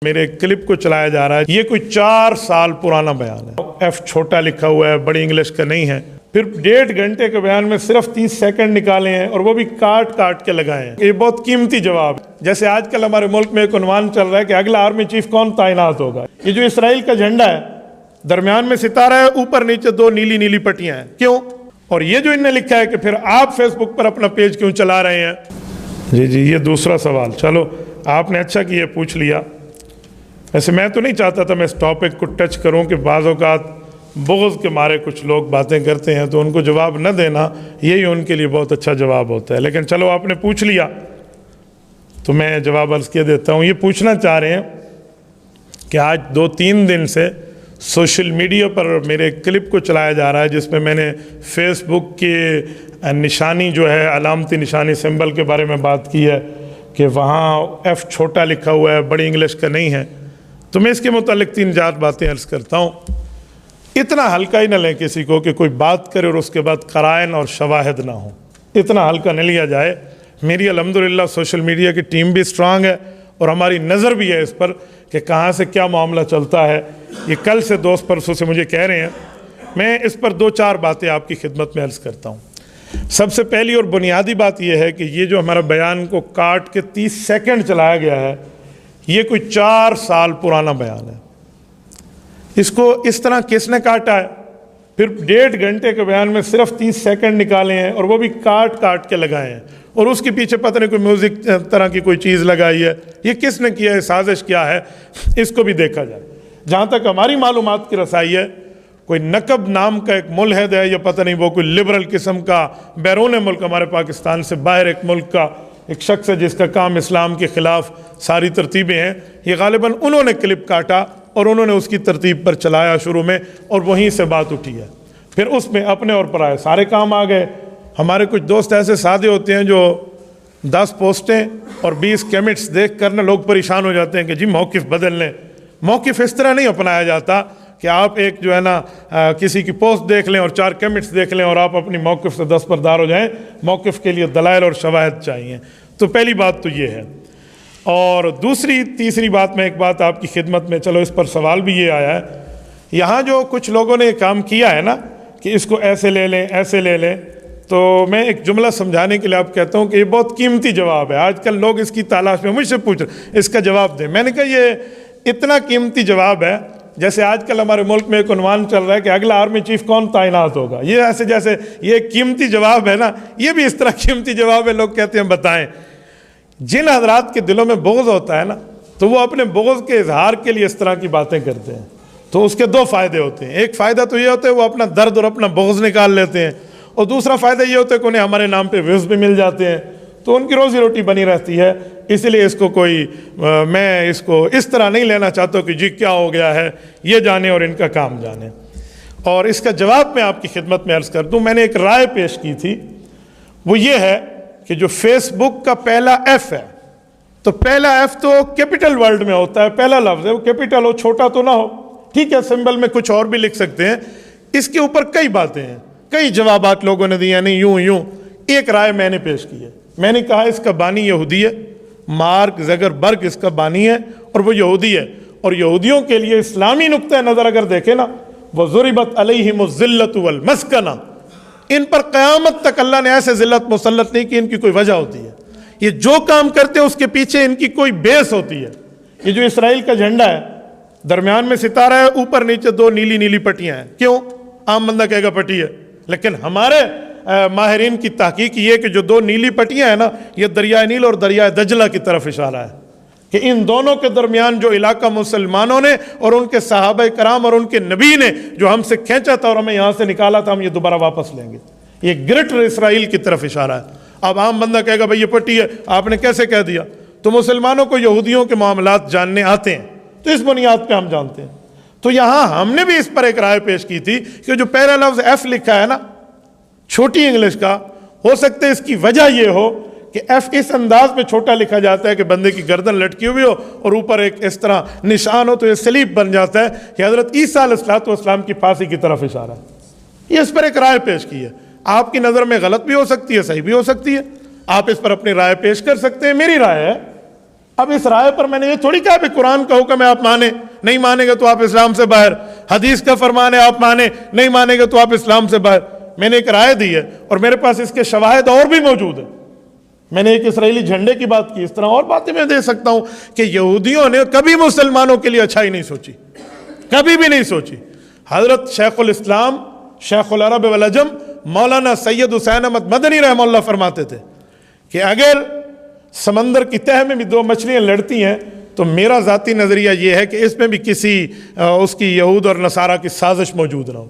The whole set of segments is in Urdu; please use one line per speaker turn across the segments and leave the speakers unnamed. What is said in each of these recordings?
میرے کلپ کو چلایا جا رہا ہے، یہ کوئی 4 سال پرانا بیان ہے، ایف چھوٹا لکھا ہوا ہے، بڑی انگلش کا نہیں ہے، پھر 1.5 گھنٹے کے بیان میں صرف 30 سیکنڈ نکالے ہیں اور وہ بھی کاٹ کے لگائے ہیں۔ یہ بہت قیمتی جواب ہے۔ جیسے آج کل ہمارے ملک میں ایک عنوان چل رہا ہے کہ اگلا آرمی چیف کون تعینات ہوگا، یہ جو اسرائیل کا جھنڈا ہے درمیان میں ستارہ ہے، اوپر نیچے 2 نیلی نیلی پٹیاں ہیں، کیوں؟ اور یہ جو انہوں نے لکھا ہے کہ پھر آپ فیس بک پر اپنا پیج کیوں چلا رہے ہیں؟ جی یہ دوسرا سوال، چلو آپ نے اچھا کہ یہ پوچھ لیا۔ ایسے میں تو نہیں چاہتا تھا میں اس ٹاپک کو ٹچ کروں کہ بعض اوقات بغض کے مارے کچھ لوگ باتیں کرتے ہیں تو ان کو جواب نہ دینا یہی ان کے لیے بہت اچھا جواب ہوتا ہے، لیکن چلو آپ نے پوچھ لیا تو میں جواب عرض کیا دیتا ہوں۔ یہ پوچھنا چاہ رہے ہیں کہ آج 2-3 دن سے سوشل میڈیا پر میرے کلپ کو چلایا جا رہا ہے جس میں نے فیس بک کی نشانی جو ہے علامتی نشانی سمبل کے بارے میں بات کی ہے کہ وہاں ایف چھوٹا لکھا ہوا ہے، بڑی انگلش کا نہیں ہے، تو میں اس کے متعلق 3-4 باتیں عرض کرتا ہوں۔ اتنا ہلکا ہی نہ لیں کسی کو کہ کوئی بات کرے اور اس کے بعد قرائن اور شواہد نہ ہوں، اتنا ہلکا نہ لیا جائے۔ میری الحمدللہ سوشل میڈیا کی ٹیم بھی سٹرانگ ہے اور ہماری نظر بھی ہے اس پر کہ کہاں سے کیا معاملہ چلتا ہے۔ یہ کل سے دوست پرسوں سے مجھے کہہ رہے ہیں، میں اس پر 2-4 باتیں آپ کی خدمت میں عرض کرتا ہوں۔ سب سے پہلی اور بنیادی بات یہ ہے کہ یہ جو ہمارا بیان کو کاٹ کے 30 سیکنڈ چلایا گیا ہے، یہ کوئی 4 سال پرانا بیان ہے۔ اس کو اس طرح کس نے کاٹا ہے؟ پھر 1.5 گھنٹے کے بیان میں صرف 30 سیکنڈ نکالے ہیں اور وہ بھی کاٹ کے لگائے ہیں، اور اس کے پیچھے پتہ نہیں کوئی میوزک طرح کی کوئی چیز لگائی ہے۔ یہ کس نے کیا ہے، سازش کیا ہے، اس کو بھی دیکھا جائے۔ جہاں تک ہماری معلومات کی رسائی ہے، کوئی نقب نام کا ایک ملحد ہے یا پتہ نہیں وہ کوئی لبرل قسم کا بیرون ملک ہمارے پاکستان سے باہر ایک ملک کا ایک شخص ہے جس کا کام اسلام کے خلاف ساری ترتیبیں ہیں، یہ غالباً انہوں نے کلپ کاٹا اور انہوں نے اس کی ترتیب پر چلایا شروع میں، اور وہیں سے بات اٹھی ہے۔ پھر اس میں اپنے اور پرائے سارے کام آ گئے۔ ہمارے کچھ دوست ایسے سادے ہوتے ہیں جو 10 پوسٹیں اور 20 کمنٹس دیکھ کر لوگ پریشان ہو جاتے ہیں کہ جی موقف بدل لیں۔ موقف اس طرح نہیں اپنایا جاتا کہ آپ ایک جو ہے نا کسی کی پوسٹ دیکھ لیں اور 4 کمنٹس دیکھ لیں اور آپ اپنی موقف سے دستبردار ہو جائیں۔ موقف کے لیے دلائل اور شواہد چاہیے۔ تو پہلی بات تو یہ ہے، اور تیسری بات میں ایک بات آپ کی خدمت میں، چلو اس پر سوال بھی یہ آیا ہے، یہاں جو کچھ لوگوں نے یہ کام کیا ہے نا کہ اس کو ایسے لے لیں ایسے لے لیں، تو میں ایک جملہ سمجھانے کے لیے آپ کہتا ہوں کہ یہ بہت قیمتی جواب ہے۔ آج کل لوگ اس کی تلاش میں مجھ سے پوچھ رہے اس کا جواب دیں۔ میں نے کہا یہ اتنا قیمتی جواب ہے جیسے آج کل ہمارے ملک میں ایک عنوان چل رہا ہے کہ اگلا آرمی چیف کون تعینات ہوگا۔ یہ ایسے جیسے یہ قیمتی جواب ہے نا، یہ بھی اس طرح قیمتی جواب ہے۔ لوگ کہتے ہیں بتائیں، جن حضرات کے دلوں میں بغض ہوتا ہے نا تو وہ اپنے بغض کے اظہار کے لیے اس طرح کی باتیں کرتے ہیں، تو اس کے 2 فائدے ہوتے ہیں۔ ایک فائدہ تو یہ ہوتا ہے وہ اپنا درد اور اپنا بغض نکال لیتے ہیں، اور دوسرا فائدہ یہ ہوتا ہے کہ انہیں ہمارے نام پہ ویوز بھی مل جاتے ہیں، تو ان کی روزی روٹی بنی رہتی ہے۔ اس لیے اس کو میں اس کو اس طرح نہیں لینا چاہتا کہ جی کیا ہو گیا ہے، یہ جانے اور ان کا کام جانے۔ اور اس کا جواب میں آپ کی خدمت میں عرض کر دوں، میں نے ایک رائے پیش کی تھی، وہ یہ ہے کہ جو فیس بک کا پہلا ایف ہے، تو پہلا ایف تو کیپٹل ورڈ میں ہوتا ہے، پہلا لفظ ہے وہ کیپٹل ہو، چھوٹا تو نہ ہو، ٹھیک ہے، سمبل میں کچھ اور بھی لکھ سکتے ہیں۔ اس کے اوپر کئی باتیں ہیں، کئی جوابات لوگوں نے دیے، نہیں یوں۔ ایک رائے میں نے پیش کی ہے، میں نے کہا اس کا بانی یہودی ہے، مارک زکربرگ اس کا بانی ہے اور وہ یہودی ہے، اور یہودیوں کے لیے اسلامی نقطہ نظر اگر دیکھیں نا، وہ ضربت علیہم الذلۃ والمسکنہ، ان پر قیامت تک اللہ نے ایسے ذلت مسلط نہیں کی، ان کی کوئی وجہ ہوتی ہے۔ یہ جو کام کرتے ہیں اس کے پیچھے ان کی کوئی بیس ہوتی ہے۔ یہ جو اسرائیل کا جھنڈا ہے درمیان میں ستارہ ہے، اوپر نیچے 2 نیلی نیلی پٹیاں ہیں، کیوں؟ عام بندہ کہے گا پٹی ہے، لیکن ہمارے ماہرین کی تحقیق یہ کہ جو 2 نیلی پٹیاں ہیں نا، یہ دریائے نیل اور دریائے دجلہ کی طرف اشارہ ہے کہ ان دونوں کے درمیان جو علاقہ مسلمانوں نے اور ان کے صحابہ کرام اور ان کے نبی نے جو ہم سے کھینچا تھا اور ہمیں یہاں سے نکالا تھا، ہم یہ دوبارہ واپس لیں گے، یہ گریٹر اسرائیل کی طرف اشارہ ہے۔ اب عام بندہ کہے گا بھئی یہ پٹی ہے، آپ نے کیسے کہہ دیا؟ تو مسلمانوں کو یہودیوں کے معاملات جاننے آتے ہیں، تو اس بنیاد پہ ہم جانتے ہیں۔ تو یہاں ہم نے بھی اس پر ایک رائے پیش کی تھی کہ جو پہلا لفظ ایف لکھا ہے نا چھوٹی انگلش کا، ہو سکتا ہے اس کی وجہ یہ ہو کہ ایف اس انداز میں چھوٹا لکھا جاتا ہے کہ بندے کی گردن لٹکی ہوئی ہو اور اوپر ایک اس طرح نشان ہو، تو یہ سلیب بن جاتا ہے کہ حضرت عیسیٰ علیہ السلام کی پھانسی کی طرف اشارہ ہے۔ یہ اس پر ایک رائے پیش کی ہے، آپ کی نظر میں غلط بھی ہو سکتی ہے، صحیح بھی ہو سکتی ہے، آپ اس پر اپنی رائے پیش کر سکتے ہیں۔ میری رائے ہے اب اس رائے پر میں نے یہ تھوڑی کہا بھی قرآن کا حکم ہے آپ مانیں، نہیں مانیں گے تو آپ اسلام سے باہر، حدیث کا فرمان ہے آپ مانیں، نہیں مانیں گے تو آپ اسلام سے باہر. میں نے ایک رائے دی ہے اور میرے پاس اس کے شواہد اور بھی موجود ہیں. میں نے ایک اسرائیلی جھنڈے کی بات کی، اس طرح اور باتیں میں دے سکتا ہوں کہ یہودیوں نے کبھی مسلمانوں کے لیے اچھائی نہیں سوچی، کبھی بھی نہیں سوچی. حضرت شیخ الاسلام شیخ العرب والعجم مولانا سید حسین احمد مدنی رحمہ اللہ فرماتے تھے کہ اگر سمندر کی تہہ میں بھی دو مچھلیاں لڑتی ہیں تو میرا ذاتی نظریہ یہ ہے کہ اس میں بھی کسی اس کی یہود اور نصارہ کی سازش موجود نہ ہو.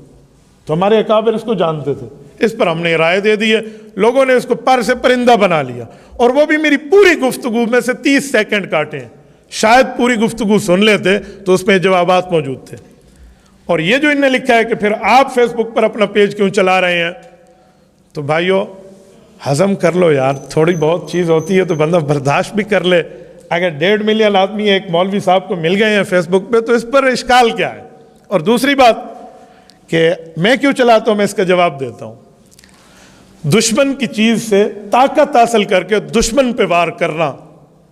تو ہمارے اکابر اس کو جانتے تھے. اس پر ہم نے رائے دے دی ہے، لوگوں نے اس کو پر سے پرندہ بنا لیا، اور وہ بھی میری پوری گفتگو میں سے 30 سیکنڈ کاٹے ہیں. شاید پوری گفتگو سن لیتے تو اس میں جوابات موجود تھے. اور یہ جو انہوں نے لکھا ہے کہ پھر آپ فیس بک پر اپنا پیج کیوں چلا رہے ہیں، تو بھائیو ہضم کر لو یار، تھوڑی بہت چیز ہوتی ہے تو بندہ برداشت بھی کر لے. اگر 1.5 ملین آدمی ایک مولوی صاحب کو مل گئے ہیں فیس بک پہ تو اس پر اشکال کیا ہے؟ اور دوسری بات کہ میں کیوں چلاتا ہوں، میں اس کا جواب دیتا ہوں. دشمن کی چیز سے طاقت حاصل کر کے دشمن پہ وار کرنا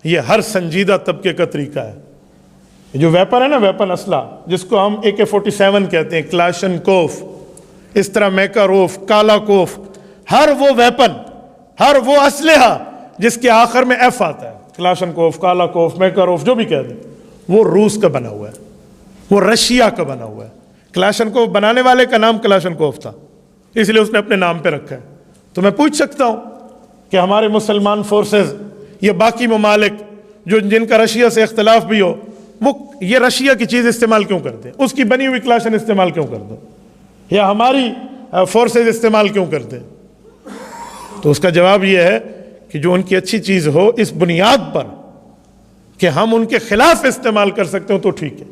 یہ ہر سنجیدہ طبقے کا طریقہ ہے. جو ویپن ہے نا، ویپن اسلحہ جس کو ہم AK-47 کہتے ہیں، کلاشن کوف، اس طرح میکاروف، کالا کوف، ہر وہ ویپن، ہر وہ اسلحہ جس کے آخر میں ایف آتا ہے، کلاشن کوف، کالا کوف، میکاروف، جو بھی کہہ دیں، وہ روس کا بنا ہوا ہے، وہ رشیا کا بنا ہوا ہے. کلاشن کوف بنانے والے کا نام کلاشن کوف تھا، اس لیے اس نے اپنے نام پہ رکھا ہے. تو میں پوچھ سکتا ہوں کہ ہمارے مسلمان فورسز یا باقی ممالک جو جن کا رشیا سے اختلاف بھی ہو، وہ یہ رشیا کی چیز استعمال کیوں کرتے ہیں؟ اس کی بنی ہوئی کلاشن استعمال کیوں کرتے ہیں؟ یا ہماری فورسز استعمال کیوں کرتے ہیں؟ تو اس کا جواب یہ ہے کہ جو ان کی اچھی چیز ہو، اس بنیاد پر کہ ہم ان کے خلاف استعمال کر سکتے ہوں تو ٹھیک ہے.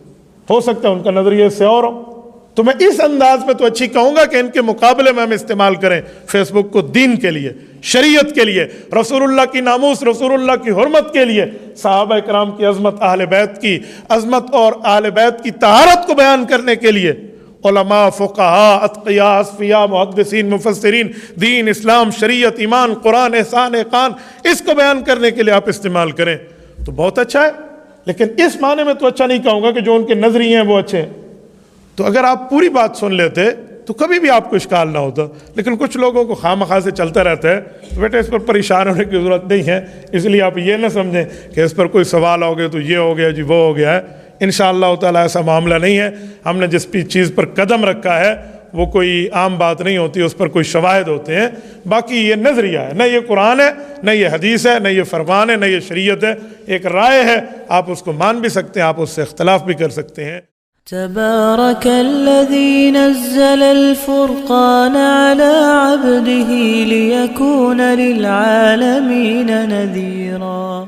ہو سکتا ہے ان کا نظریہ اس سے اور ہو، تو میں اس انداز میں تو اچھی کہوں گا کہ ان کے مقابلے میں ہم استعمال کریں فیس بک کو دین کے لیے، شریعت کے لیے، رسول اللہ کی ناموس، رسول اللہ کی حرمت کے لیے، صحابہ کرام کی عظمت، اہل بیت کی عظمت اور اہل بیت کی طہارت کو بیان کرنے کے لیے. علماء، فقہاء، اتقیاء، اصفیاء، محدثین، مفسرین، دین، اسلام، شریعت، ایمان، قرآن، احسان، احقان، اس کو بیان کرنے کے لیے آپ استعمال کریں تو بہت اچھا ہے. لیکن اس معنی میں تو اچھا نہیں کہوں گا کہ جو ان کے نظریے ہیں وہ اچھے ہیں. تو اگر آپ پوری بات سن لیتے تو کبھی بھی آپ کو اشکال نہ ہوتا. لیکن کچھ لوگوں کو خواہ سے چلتا رہتا ہے، تو بیٹے اس پر پریشان ہونے کی ضرورت نہیں ہے. اس لیے آپ یہ نہ سمجھیں کہ اس پر کوئی سوال ہو گیا تو یہ ہو گیا جی وہ ہو گیا ہے. انشاءاللہ تعالیٰ ایسا معاملہ نہیں ہے. ہم نے جس بھی چیز پر قدم رکھا ہے وہ کوئی عام بات نہیں ہوتی، اس پر کوئی شواہد ہوتے ہیں. باقی یہ نظریہ ہے، نہ یہ قرآن ہے، نہ یہ حدیث ہے، نہ یہ فرمان ہے، نہ یہ شریعت ہے. ایک رائے ہے، آپ اس کو مان بھی سکتے ہیں، آپ اس سے اختلاف بھی کر سکتے ہیں.
تبارك الذي نزل الفرقان على عبده ليكون للعالمين نذيرا.